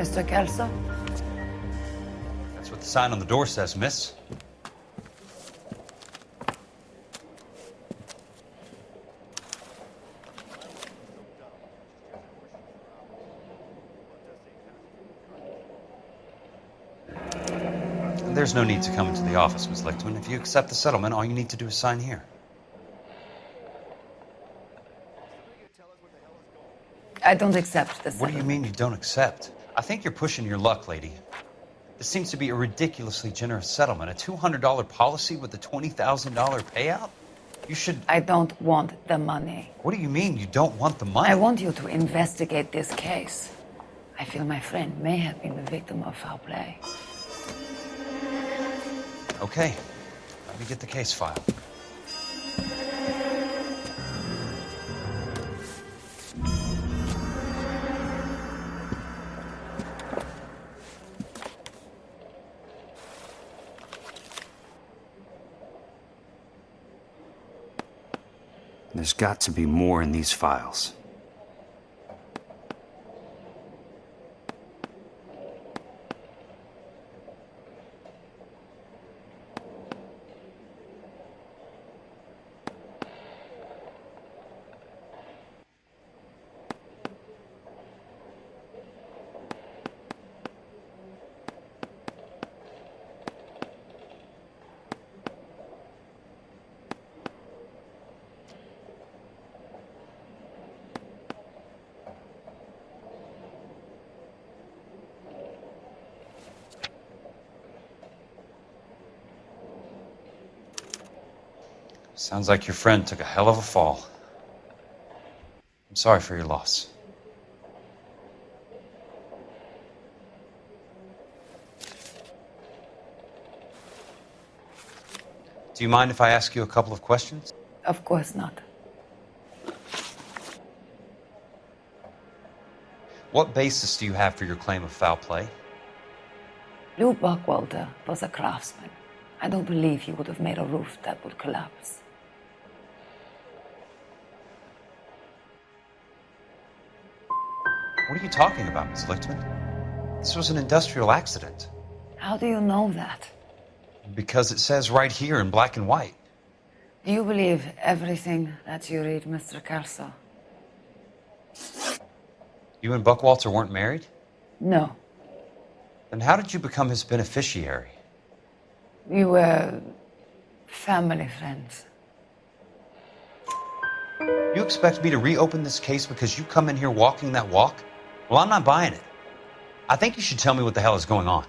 Mr. Kelso? That's what the sign on the door says, miss. And there's no need to come into the office, Miss Lichtman. If you accept the settlement, all you need to do is sign here. I don't accept this. What do you mean you don't accept? I think you're pushing your luck, lady. This seems to be a ridiculously generous settlement. A $200 policy with a $20,000 payout? You should... I don't want the money. What do you mean you don't want the money? I want you to investigate this case. I feel my friend may have been the victim of foul play. Okay. Let me get the case file. There's got to be more in these files. Sounds like your friend took a hell of a fall. I'm sorry for your loss. Do you mind if I ask you a couple of questions? Of course not. What basis do you have for your claim of foul play? Lou Buckwalter was a craftsman. I don't believe he would have made a roof that would collapse. What are you talking about, Ms. Lichtman? This was an industrial accident. How do you know that? Because it says right here in black and white. Do you believe everything that you read, Mr. Kelso? You and Buckwalter weren't married? No. Then how did you become his beneficiary? We were family friends. You expect me to reopen this case because you come in here walking that walk? Well, I'm not buying it. I think you should tell me what the hell is going on.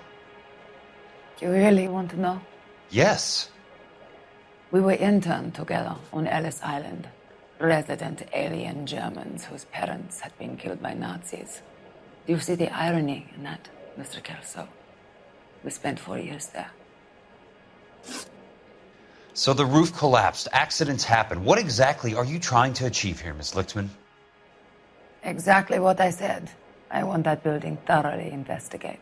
Do you really want to know? Yes. We were interned together on Ellis Island, resident alien Germans whose parents had been killed by Nazis. Do you see the irony in that, Mr. Kelso? We spent 4 years there. So the roof collapsed, accidents happen. What exactly are you trying to achieve here, Ms. Lichtman? Exactly what I said. I want that building thoroughly investigated.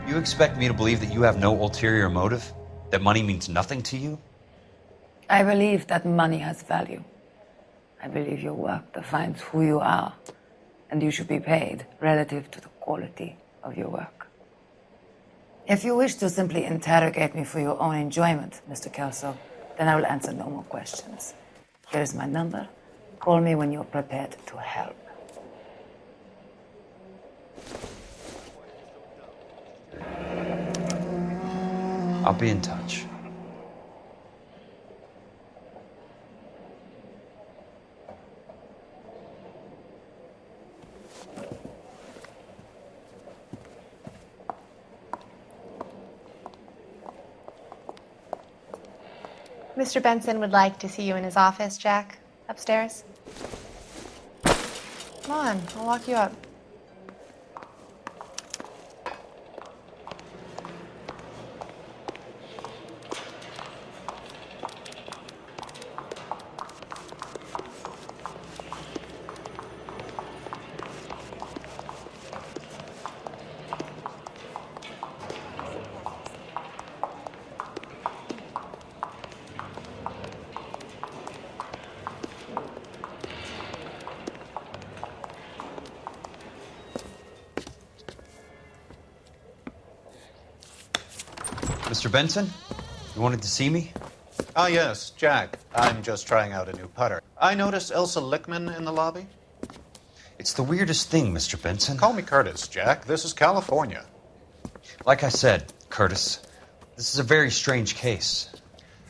You expect me to believe that you have no ulterior motive? That money means nothing to you? I believe that money has value. I believe your work defines who you are, and you should be paid relative to the quality of your work. If you wish to simply interrogate me for your own enjoyment, Mr. Kelso, then I will answer no more questions. Here is my number. Call me when you're prepared to help. I'll be in touch. Mr. Benson would like to see you in his office, Jack. Upstairs. Come on, I'll walk you up. Mr. Benson? You wanted to see me? Ah, yes, Jack. I'm just trying out a new putter. I noticed Elsa Lickman in the lobby. It's the weirdest thing, Mr. Benson. Call me Curtis, Jack. This is California. Like I said, Curtis, this is a very strange case.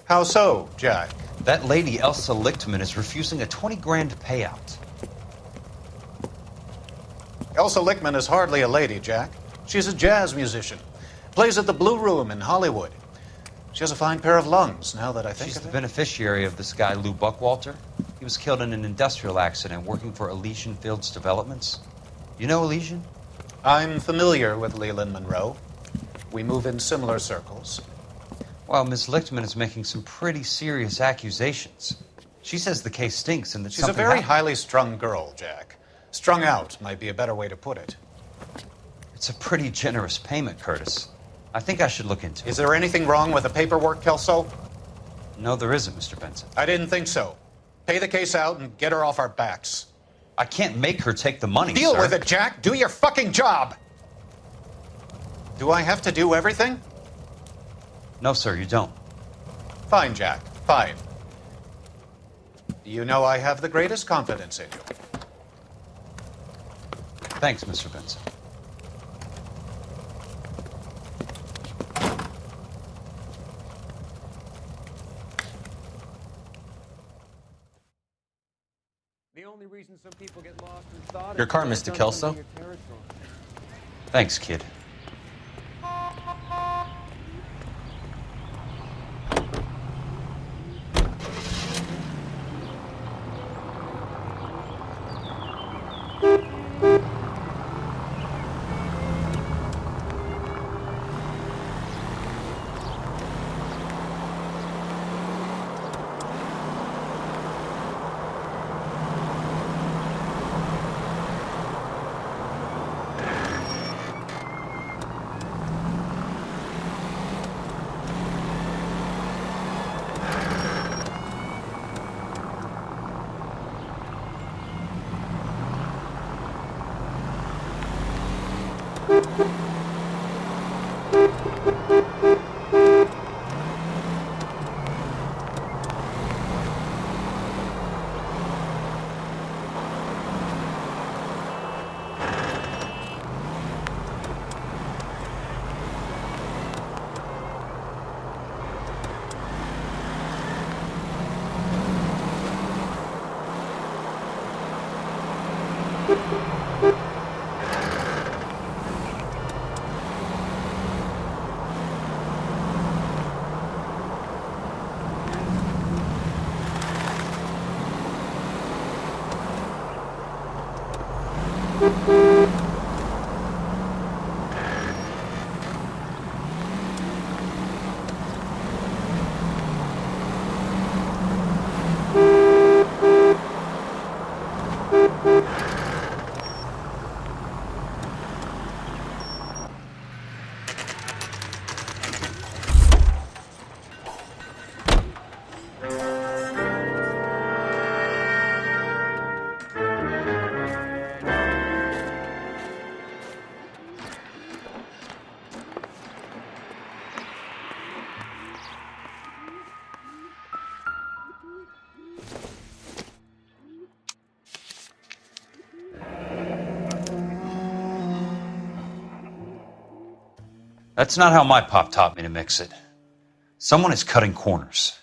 How so, Jack? That lady, Elsa Lichtman, is refusing a 20 grand payout. Elsa Lickman is hardly a lady, Jack. She's a jazz musician. Plays at the Blue Room in Hollywood. She has a fine pair of lungs, now that I think She's of the it. beneficiary of this guy, Lou Buckwalter. He was killed in an industrial accident working for Elysian Fields Developments. You know Elysian? I'm familiar with Leland Monroe. We move in similar circles. Well, Miss Lichtman is making some pretty serious accusations. She says the case stinks and that She's a something very happened. highly strung girl, Jack. Strung out might be a better way to put it. It's a pretty generous payment, Curtis. I think I should look into it. Is there anything wrong with the paperwork, Kelso? No, there isn't, Mr. Benson. I didn't think so. Pay the case out and get her off our backs. I can't make her take the money, Deal sir. with it, Jack. Do your fucking job. Do I have to do everything? No, sir, you don't. Fine, Jack. Fine. You know I have the greatest confidence in you. Thanks, Mr. Benson. The only reason some people get lost in thought Your is car, because Mr. they've Kelso. done something in your territory. Thanks, kid. That's not how my pop taught me to mix it. Someone is cutting corners.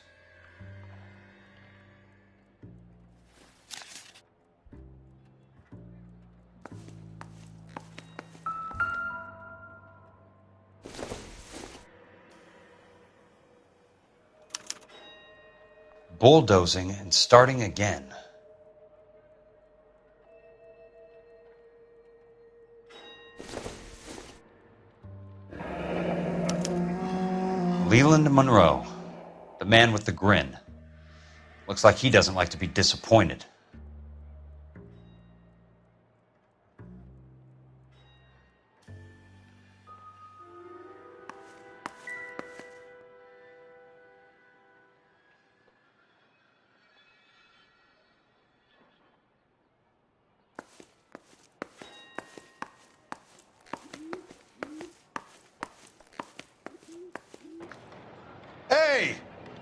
Bulldozing and starting again. Leland Monroe, the man with the grin. Looks like he doesn't like to be disappointed.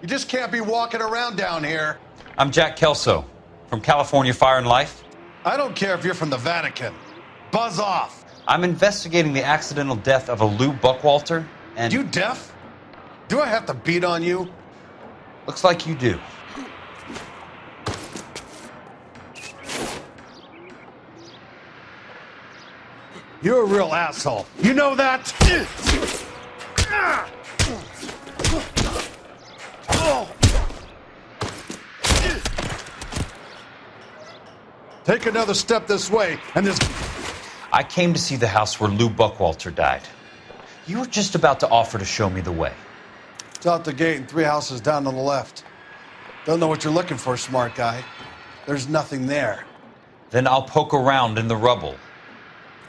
You just can't be walking around down here. I'm Jack Kelso from California Fire and Life. I don't care if you're from the Vatican. Buzz off. I'm investigating the accidental death of a Lou Buckwalter, and... You deaf? Do I have to beat on you? Looks like you do. You're a real asshole. You know that? Take another step this way, and this... I came to see the house where Lou Buckwalter died. You were just about to offer to show me the way. It's out the gate and 3 houses down on the left. Don't know what you're looking for, smart guy. There's nothing there. Then I'll poke around in the rubble.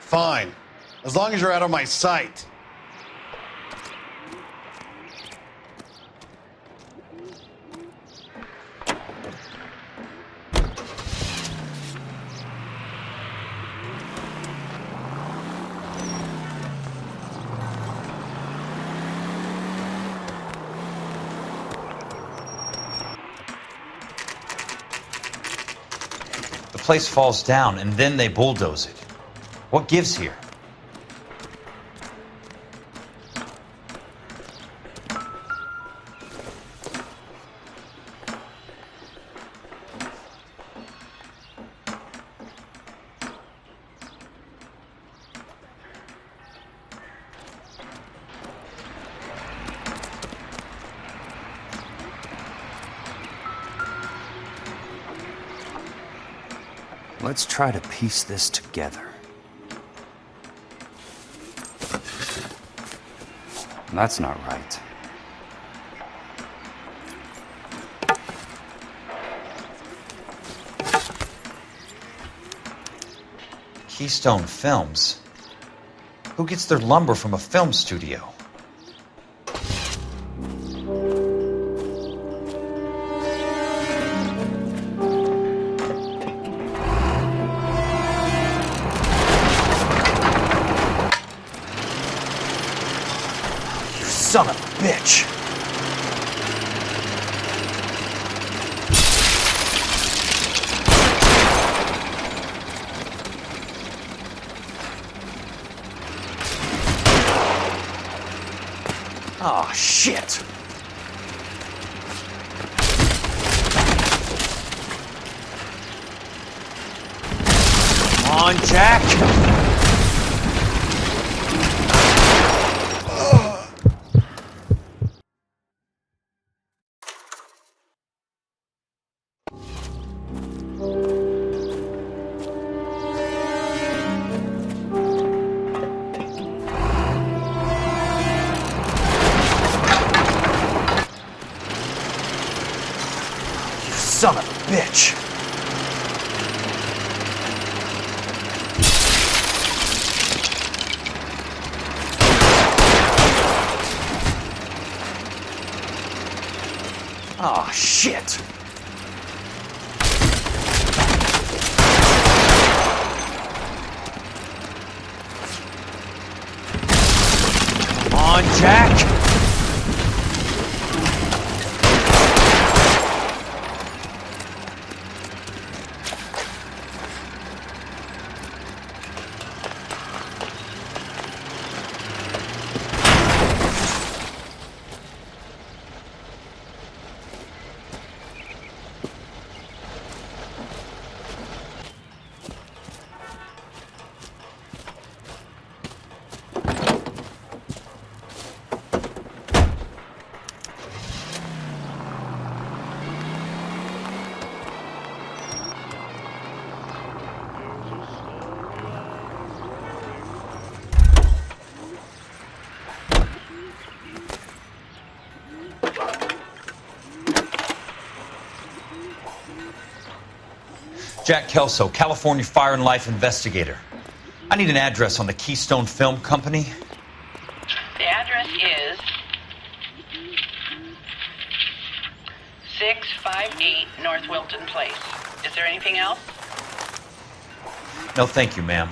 Fine. As long as you're out of my sight. The place falls down, and then they bulldoze it. What gives here? Let's try to piece this together. That's not right. Keystone Films? Who gets their lumber from a film studio? Son of a bitch! Oh, shit! Come on, Jack! Son of a bitch! Oh, shit! Come on, Jack! Jack Kelso, California Fire and Life investigator. I need an address on the Keystone Film Company. The address is 658 North Wilton Place. Is there anything else? No, thank you, ma'am.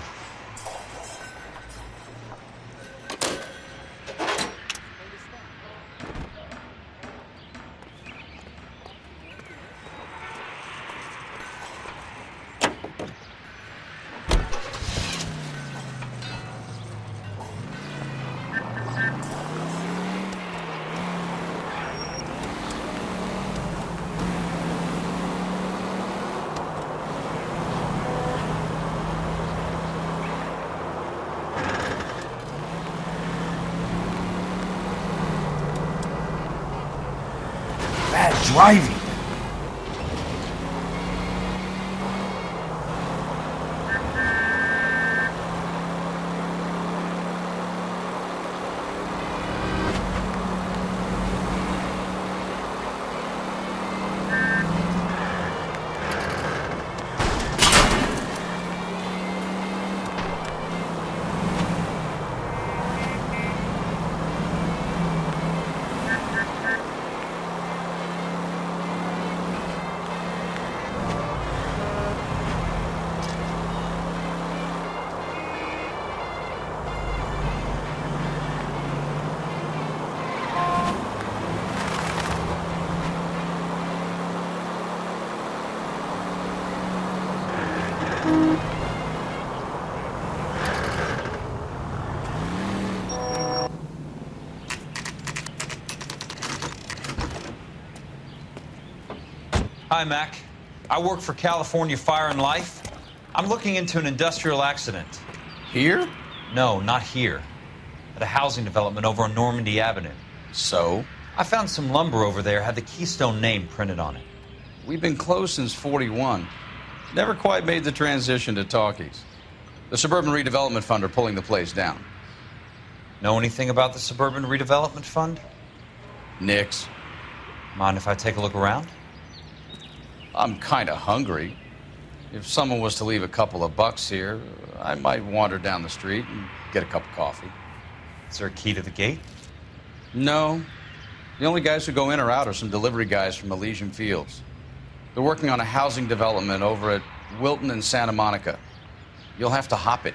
driving? Hi, Mac. I work for California Fire and Life. I'm looking into an industrial accident. Here? No, not here. At a housing development over on Normandy Avenue. So? I found some lumber over there, had the Keystone name printed on it. We've been closed since 41. Never quite made the transition to talkies. The Suburban Redevelopment Fund are pulling the place down. Know anything about the Suburban Redevelopment Fund? Nix. Mind if I take a look around? I'm kind of hungry. If someone was to leave a couple of bucks here, I might wander down the street and get a cup of coffee. Is there a key to the gate? No. The only guys who go in or out are some delivery guys from Elysian Fields. They're working on a housing development over at Wilton and Santa Monica. You'll have to hop it.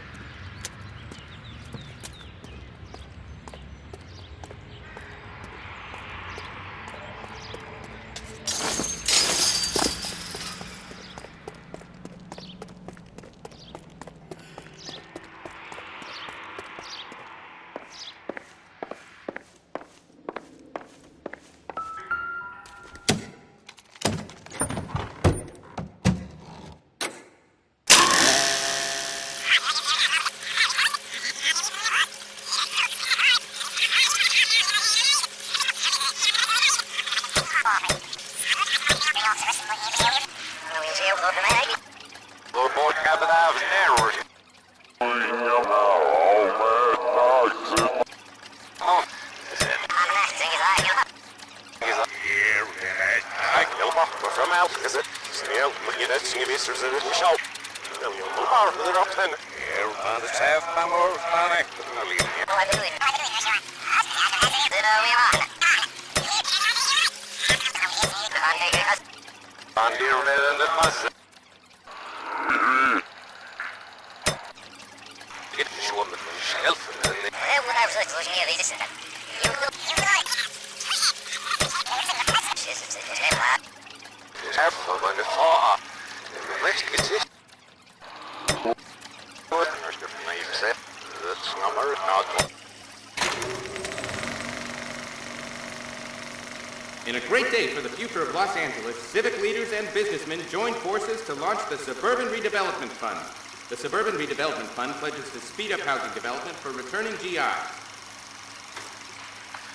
In a great day for the future of Los Angeles, civic leaders and businessmen joined forces to launch the Suburban Redevelopment Fund. The Suburban Redevelopment Fund pledges to speed up housing development for returning GIs.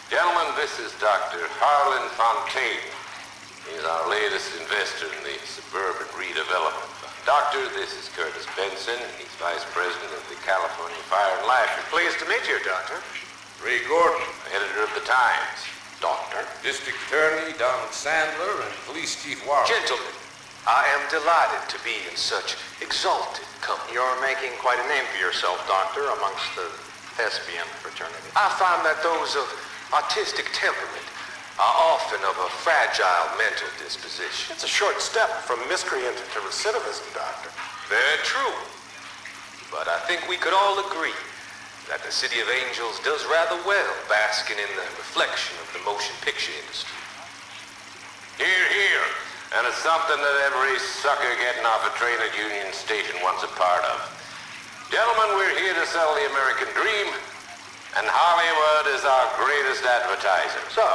Gentlemen, this is Dr. Harlan Fontaine. He's our latest investor in the Suburban Redevelopment Fund. Doctor, this is Curtis Benson. He's Vice President of the California Fire and Life. Pleased to meet you, Doctor. Ray Gordon, editor of the Times. Doctor. District Attorney Donald Sandler and Police Chief Warren. Gentlemen, I am delighted to be in such exalted company. You're making quite a name for yourself, Doctor, amongst the thespian fraternity. I find that those of artistic temperament are often of a fragile mental disposition. It's a short step from miscreant to recidivism, Doctor. Very true. But I think we could all agree that the City of Angels does rather well basking in the reflection of the motion picture industry. Hear, hear. And it's something that every sucker getting off a train at Union Station wants a part of. Gentlemen, we're here to sell the American dream, and Hollywood is our greatest advertiser. So,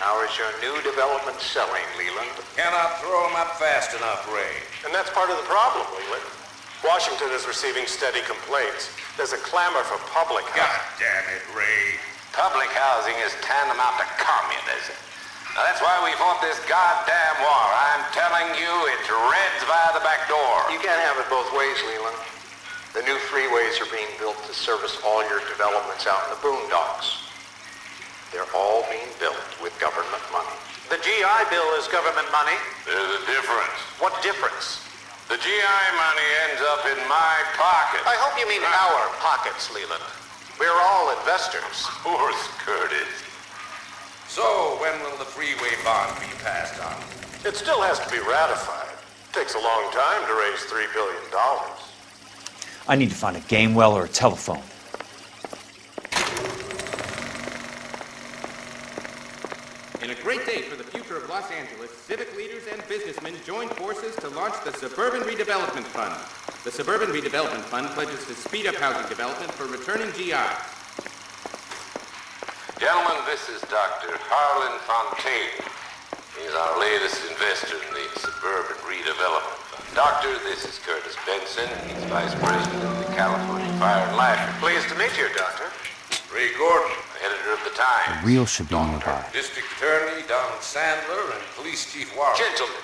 how is your new development selling, Leland? Cannot throw them up fast enough, Ray. And that's part of the problem, Leland. Washington is receiving steady complaints. There's a clamor for public housing. God damn it, Ray. Public housing is tantamount to communism. Now, that's why we fought this goddamn war. I'm telling you, it's Reds via the back door. You can't have it both ways, Leland. The new freeways are being built to service all your developments out in the boondocks. They're all being built with government money. The GI Bill is government money. There's a difference. What difference? The GI money ends up in my pocket. I hope you mean our pockets, Leland. We're all investors. Of course, Curtis. So, when will the freeway bond be passed on? It still has to be ratified. Takes a long time to raise $3 billion. I need to find a game well or a telephone. In a great day for the future of Los Angeles, civic leaders and businessmen joined forces to launch the Suburban Redevelopment Fund. The Suburban Redevelopment Fund pledges to speed up housing development for returning GIs. Gentlemen, this is Dr. Harlan Fontaine. He's our latest investor in the Suburban Redevelopment Fund. Doctor, this is Curtis Benson. He's Vice President of the California Fire and Life. Pleased to meet you, Doctor. Ray Gordon, editor of the Times. The real should be nearby. District Attorney Donald Sandler and Police Chief Warren. Gentlemen,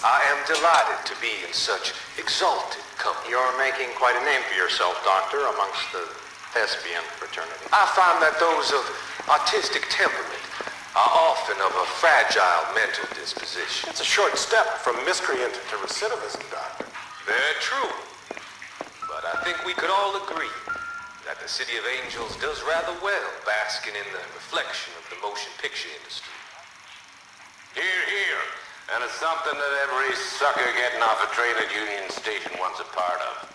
I am delighted to be in such exalted company. You're making quite a name for yourself, Doctor, amongst the thespian fraternity. I find that those of artistic temperament are often of a fragile mental disposition. It's a short step from miscreant to recidivism, Doctor. Very true. But I think we could all agree that the City of Angels does rather well basking in the reflection of the motion picture industry. Hear, hear. And it's something that every sucker getting off a train at Union Station wants a part of.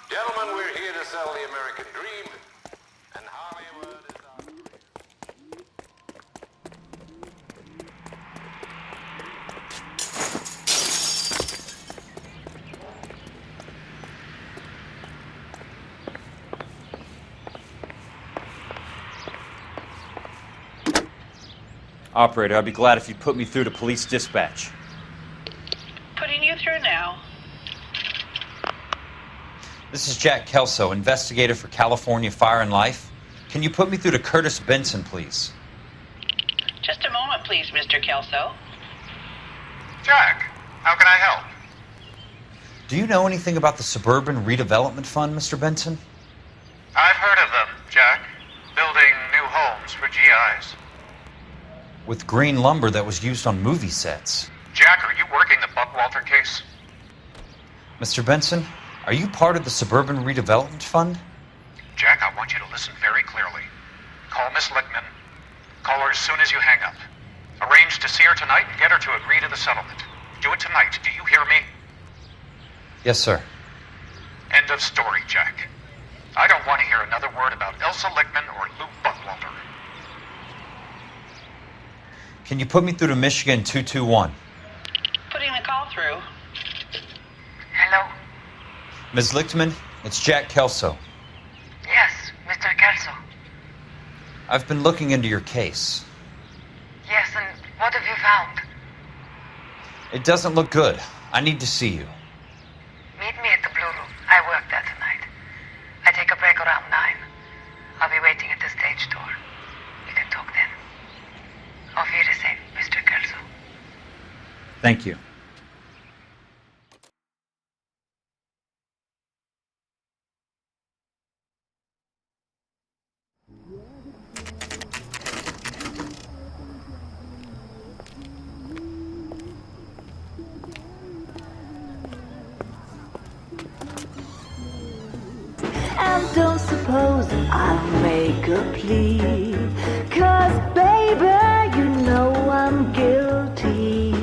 Gentlemen, we're here to sell the American dream, and Hollywood is our... Operator, I'd be glad if you'd put me through to police dispatch. Putting you through now. This is Jack Kelso, investigator for California Fire and Life. Can you put me through to Curtis Benson, please? Just a moment, please, Mr. Kelso. Jack, how can I help? Do you know anything about the Suburban Redevelopment Fund, Mr. Benson? I've heard of them, Jack. Building new homes for GIs. With green lumber that was used on movie sets. Jack, are you working the Buckwalter case? Mr. Benson, are you part of the Suburban Redevelopment Fund? Jack, I want you to listen very clearly. Call Miss Lickman. Call her as soon as you hang up. Arrange to see her tonight and get her to agree to the settlement. Do it tonight. Do you hear me? Yes, sir. End of story, Jack. I don't want to hear another word about Elsa Lickman or Lou Buckwalter. Can you put me through to Michigan 221? Putting the call through. Hello? Ms. Lichtman, it's Jack Kelso. Yes, Mr. Kelso. I've been looking into your case. Yes, and what have you found? It doesn't look good. I need to see you. Meet me at the Blue Room. I work there tonight. I take a break around 9. I'll be waiting at the stage door. We can talk then. Auf Wiedersehen, Mr. Kelso. Thank you. And don't suppose I'll make a plea, 'cause baby, you know I'm guilty.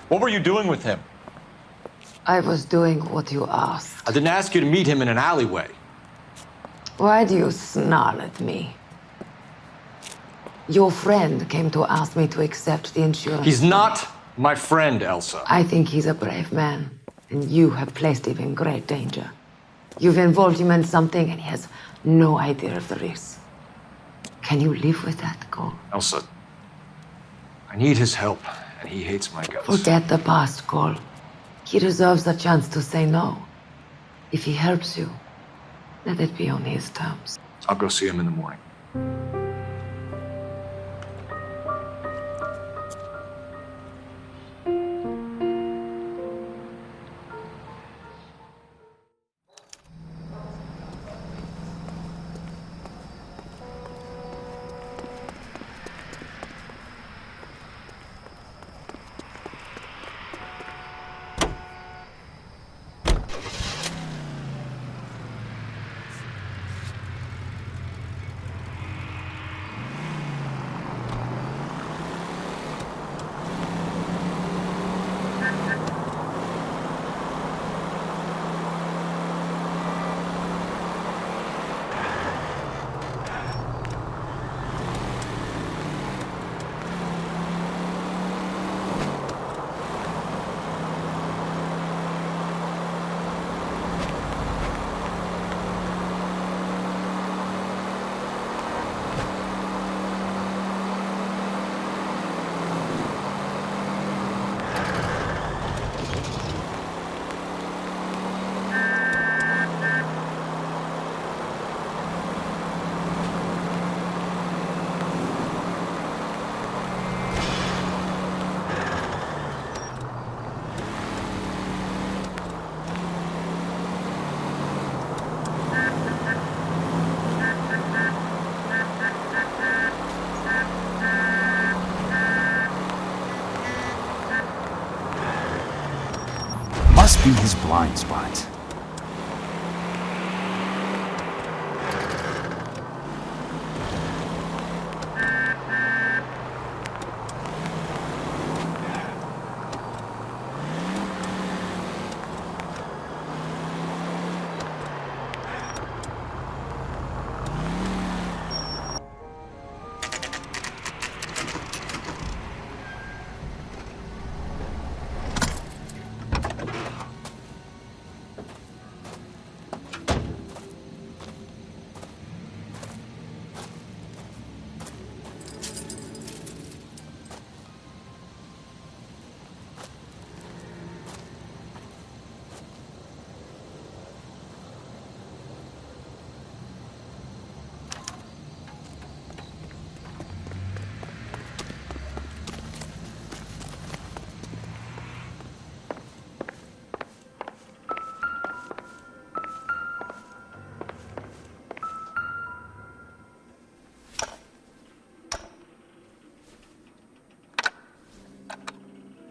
What were you doing with him? I was doing what you asked. I didn't ask you to meet him in an alleyway. Why do you snarl at me? Your friend came to ask me to accept the insurance. He's not my friend, Elsa. I think he's a brave man, and you have placed him in great danger. You've involved him in something, and he has no idea of the risk. Can you live with that, Cole? Elsa, I need his help, and he hates my guts. Forget the past, Cole. He deserves a chance to say no. If he helps you, let it be on his terms. I'll go see him in the morning. Must be his blind spot.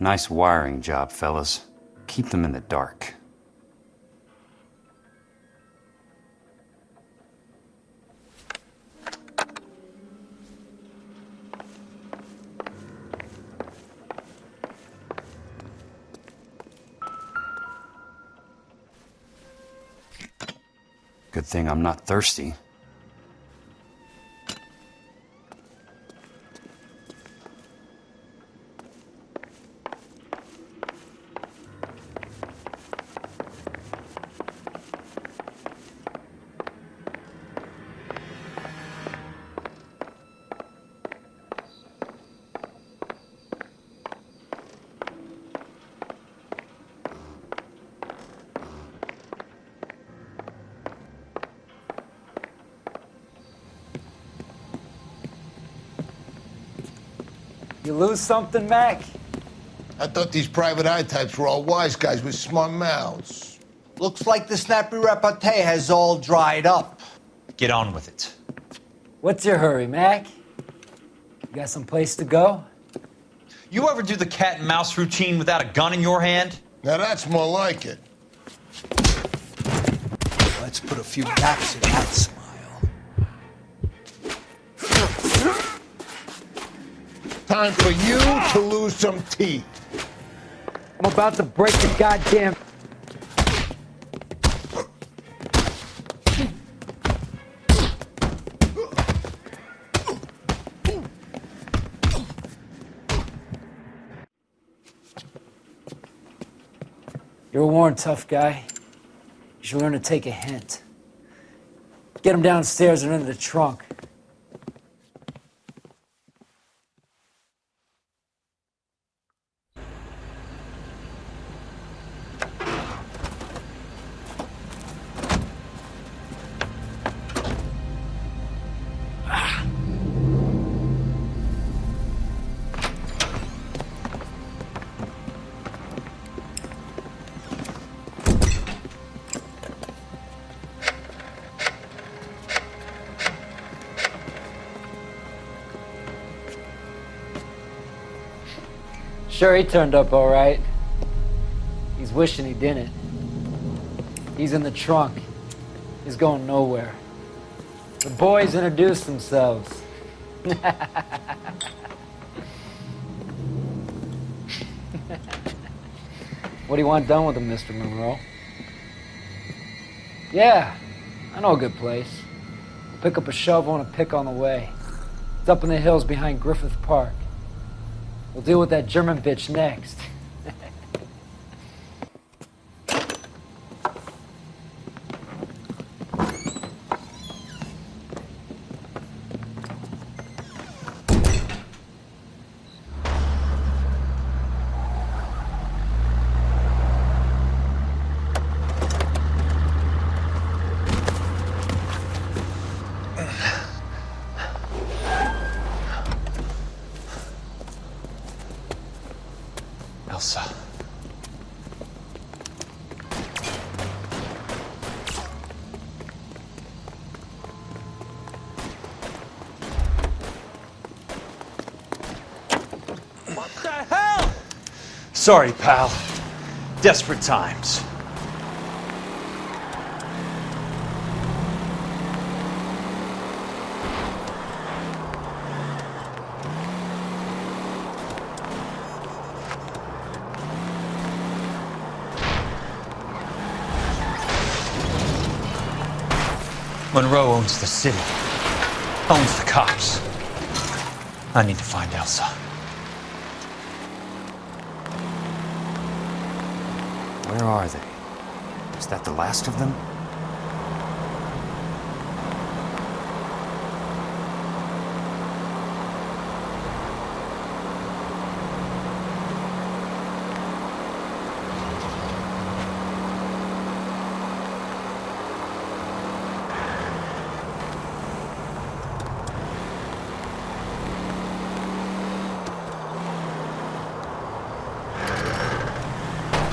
Nice wiring job, fellas. Keep them in the dark. Good thing I'm not thirsty. You lose something, Mac? I thought these private eye types were all wise guys with smart mouths. Looks like the snappy repartee has all dried up. Get on with it. What's your hurry, Mac? You got some place to go? You ever do the cat and mouse routine without a gun in your hand? Now that's more like it. Let's put a few gaps in that smile. Time for you to lose some teeth. I'm about to break the goddamn... You're a worn, tough guy. You should learn to take a hint. Get him downstairs and into the trunk. Sure, he turned up all right. He's wishing he didn't. He's in the trunk. He's going nowhere. The boys introduced themselves. What do you want done with him, Mr. Monroe? Yeah, I know a good place. We'll pick up a shovel and a pick on the way. It's up in the hills behind Griffith Park. We'll deal with that German bitch next. Elsa. What the hell? Sorry, pal. Desperate times. Monroe owns the city, owns the cops. I need to find Elsa. Where are they? Is that the last of them?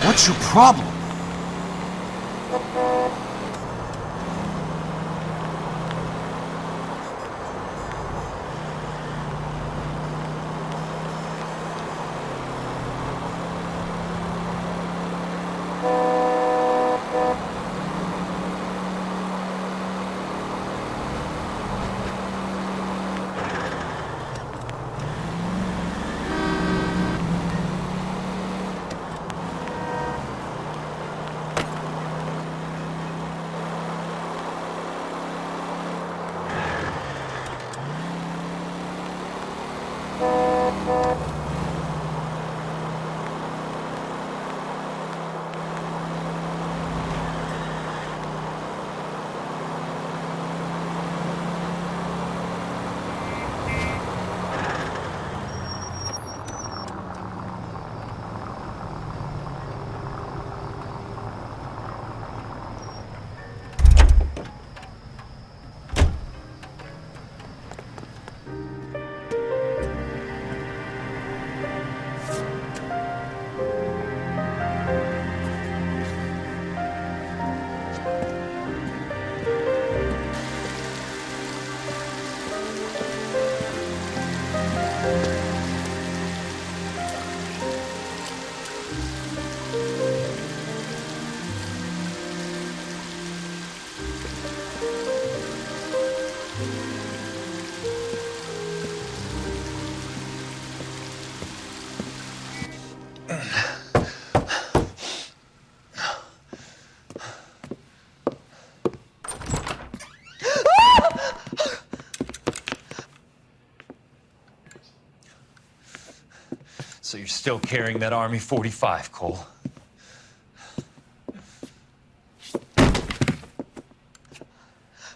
What's your problem? So you're still carrying that Army 45, Cole?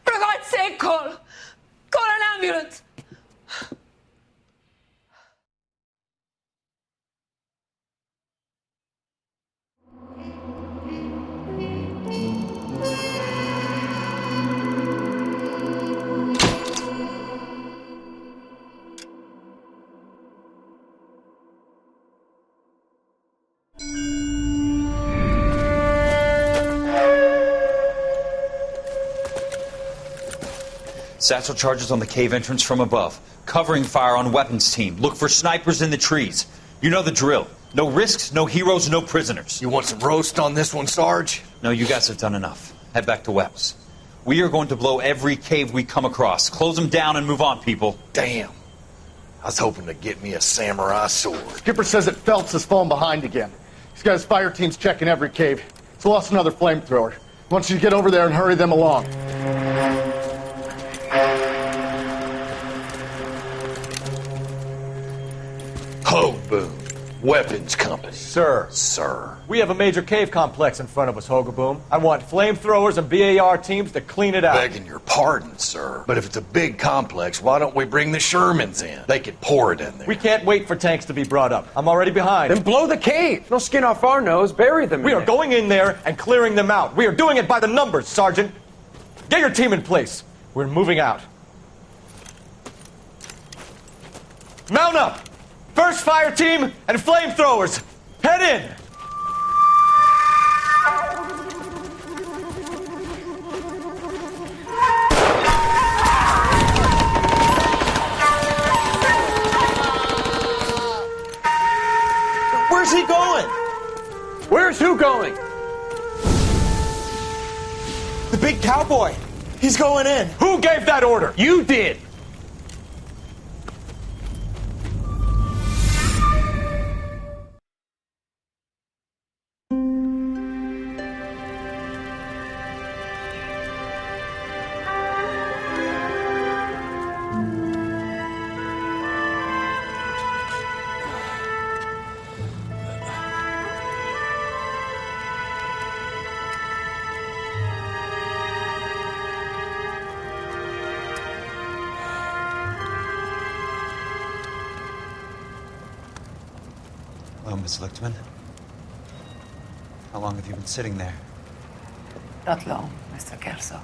For God's sake, Cole! Call an ambulance! Satchel charges on the cave entrance from above. Covering fire on weapons team. Look for snipers in the trees. You know the drill. No risks, no heroes, no prisoners. You want some roast on this one, Sarge? No, you guys have done enough. Head back to Webb's. We are going to blow every cave we come across. Close them down and move on, people. Damn. I was hoping to get me a samurai sword. Skipper says that Phelps has fallen behind again. He's got his fire teams checking every cave. He's lost another flamethrower. He wants you to get over there and hurry them along. Hoboom. Weapons Company. Sir. Sir. We have a major cave complex in front of us, Hogaboom. I want flamethrowers and BAR teams to clean it out. Begging your pardon, sir. But if it's a big complex, why don't we bring the Shermans in? They could pour it in there. We can't wait for tanks to be brought up. I'm already behind. Then blow the cave. No skin off our nose. Bury them in We are there. going in there and clearing them out. We are doing it by the numbers, Sergeant. Get your team in place. We're moving out. Mount up! First fire team and flamethrowers. Head in! Where's he going? Where's who going? The big cowboy. He's going in. Who gave that order? You did. Hello, Miss Lichtman. How long have you been sitting there? Not long, Mr. Kelso.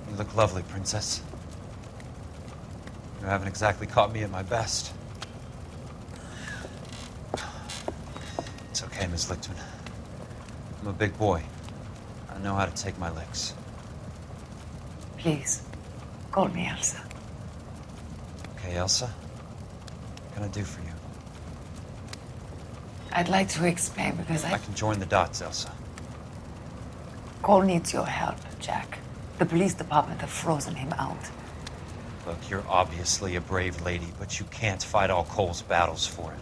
You look lovely, Princess. You haven't exactly caught me at my best. It's okay, Miss Lichtman. I'm a big boy. I know how to take my licks. Please, call me Elsa. Okay, Elsa? What can I do for you? I'd like to explain because I can join the dots, Elsa. Cole needs your help, Jack. The police department have frozen him out. Look, you're obviously a brave lady, but you can't fight all Cole's battles for it.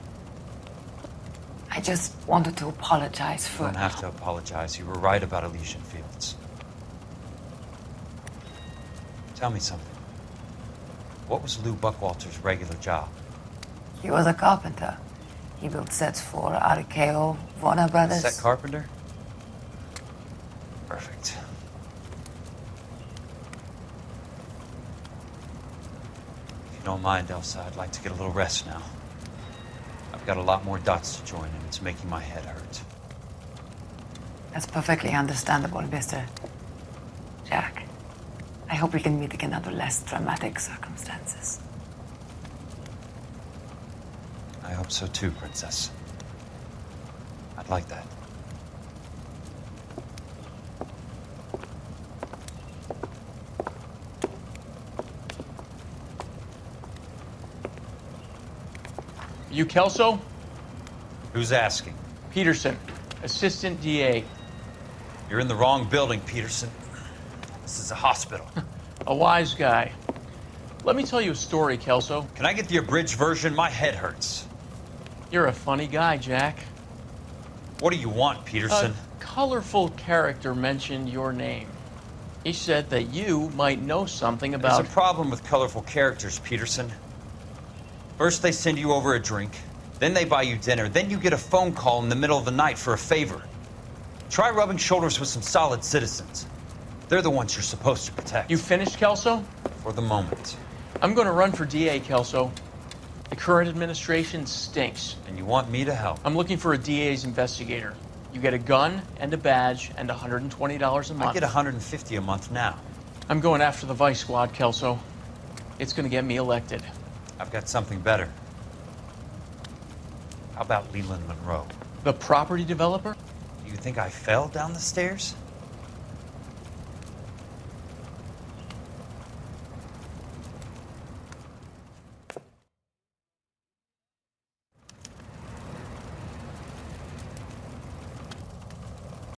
I just wanted to apologize for... You don't have to apologize. You were right about Elysian Fields. Tell me something. What was Lou Buckwalter's regular job? He was a carpenter. He built sets for RKO, Warner Brothers. Set carpenter? Perfect. If you don't mind, Elsa, I'd like to get a little rest now. I've got a lot more dots to join, and it's making my head hurt. That's perfectly understandable, Mr. Jack. I hope we can meet again under less dramatic circumstances. I hope so too, Princess. I'd like that. You Kelso? Who's asking? Peterson, Assistant DA. You're in the wrong building, Peterson. This is a hospital. A wise guy. Let me tell you a story, Kelso. Can I get the abridged version? My head hurts. You're a funny guy, Jack. What do you want, Peterson? A colorful character mentioned your name. He said that you might know something about... There's a problem with colorful characters, Peterson. First they send you over a drink, then they buy you dinner, then you get a phone call in the middle of the night for a favor. Try rubbing shoulders with some solid citizens. They're the ones you're supposed to protect. You finished, Kelso? For the moment. I'm going to run for DA, Kelso. The current administration stinks. And you want me to help? I'm looking for a DA's investigator. You get a gun and a badge and $120 a month. I get $150 a month now. I'm going after the Vice Squad, Kelso. It's going to get me elected. I've got something better. How about Leland Monroe? The property developer? Do you think I fell down the stairs?